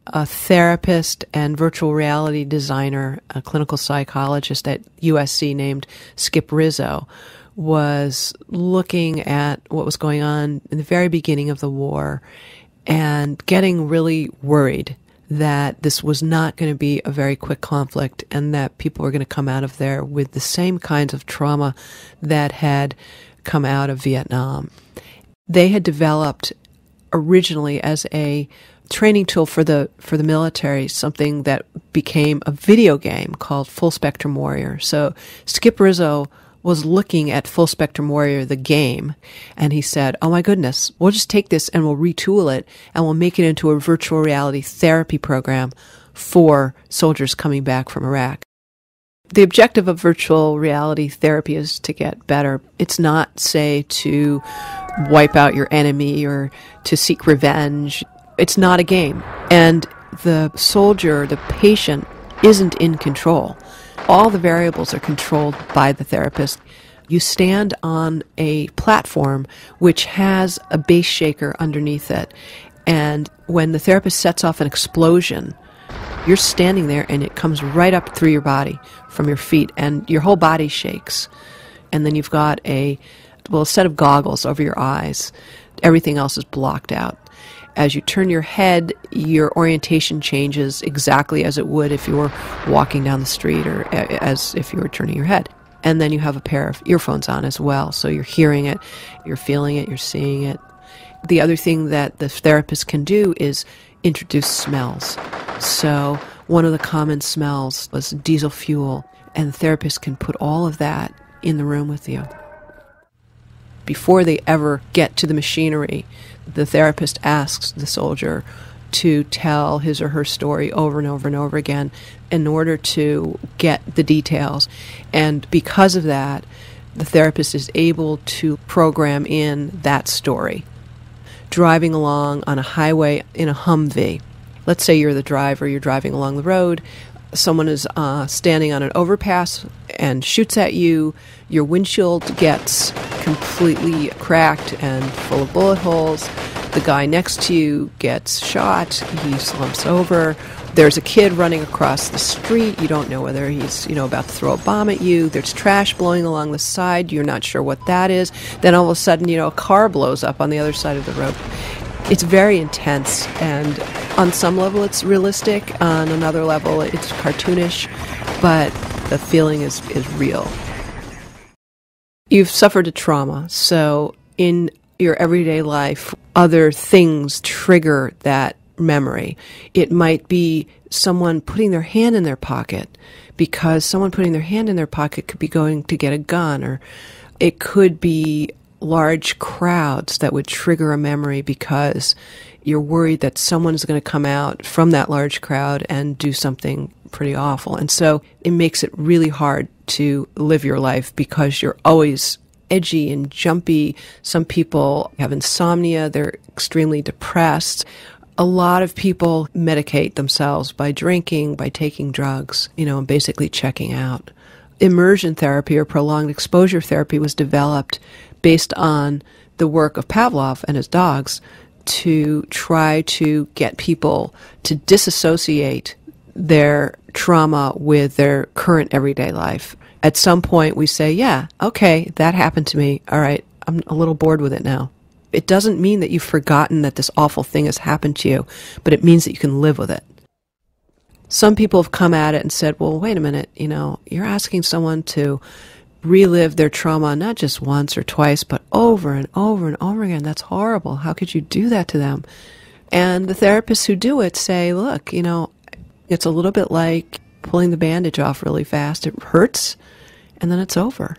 a therapist and virtual reality designer, a clinical psychologist at USC named Skip Rizzo, was looking at what was going on in the very beginning of the war and getting really worried that this was not going to be a very quick conflict and that people were going to come out of there with the same kinds of trauma that had come out of Vietnam. They had developed originally as a training tool for the military something that became a video game called Full Spectrum Warrior. So Skip Rizzo was looking at Full Spectrum Warrior, the game, and he said, oh my goodness, we'll just take this and we'll retool it and we'll make it into a virtual reality therapy program for soldiers coming back from Iraq. The objective of virtual reality therapy is to get better. It's not, say, to wipe out your enemy or to seek revenge. It's not a game. And the soldier, the patient, isn't in control. All the variables are controlled by the therapist. You stand on a platform which has a base shaker underneath it. And when the therapist sets off an explosion, you're standing there and it comes right up through your body from your feet and your whole body shakes. And then you've got a set of goggles over your eyes. Everything else is blocked out. As you turn your head, your orientation changes exactly as it would if you were walking down the street or as if you were turning your head. And then you have a pair of earphones on as well. So you're hearing it, you're feeling it, you're seeing it. The other thing that the therapist can do is introduce smells. So one of the common smells was diesel fuel, and the therapist can put all of that in the room with you. Before they ever get to the machinery, the therapist asks the soldier to tell his or her story over and over and over again in order to get the details. And because of that, the therapist is able to program in that story. Driving along on a highway in a Humvee. Let's say you're the driver, you're driving along the road, someone is standing on an overpass and shoots at you, your windshield gets completely cracked and full of bullet holes, the guy next to you gets shot, he slumps over, there's a kid running across the street, you don't know whether he's about to throw a bomb at you, there's trash blowing along the side, you're not sure what that is, then all of a sudden a car blows up on the other side of the road. It's very intense, and on some level it's realistic, on another level it's cartoonish, but the feeling is real. You've suffered a trauma, so in your everyday life, other things trigger that memory. It might be someone putting their hand in their pocket, because someone putting their hand in their pocket could be going to get a gun, or it could be large crowds that would trigger a memory because you're worried that someone's going to come out from that large crowd and do something pretty awful. And so it makes it really hard to live your life because you're always edgy and jumpy. Some people have insomnia. They're extremely depressed. A lot of people medicate themselves by drinking, by taking drugs, and basically checking out. Immersion therapy or prolonged exposure therapy was developed based on the work of Pavlov and his dogs to try to get people to disassociate their trauma with their current everyday life. At some point we say, yeah, okay, that happened to me. All right, I'm a little bored with it now. It doesn't mean that you've forgotten that this awful thing has happened to you, but it means that you can live with it. Some people have come at it and said, well, wait a minute, you're asking someone to relive their trauma not just once or twice, but over and over and over again. That's horrible. How could you do that to them? And the therapists who do it say, look, it's a little bit like pulling the bandage off really fast. It hurts, and then it's over.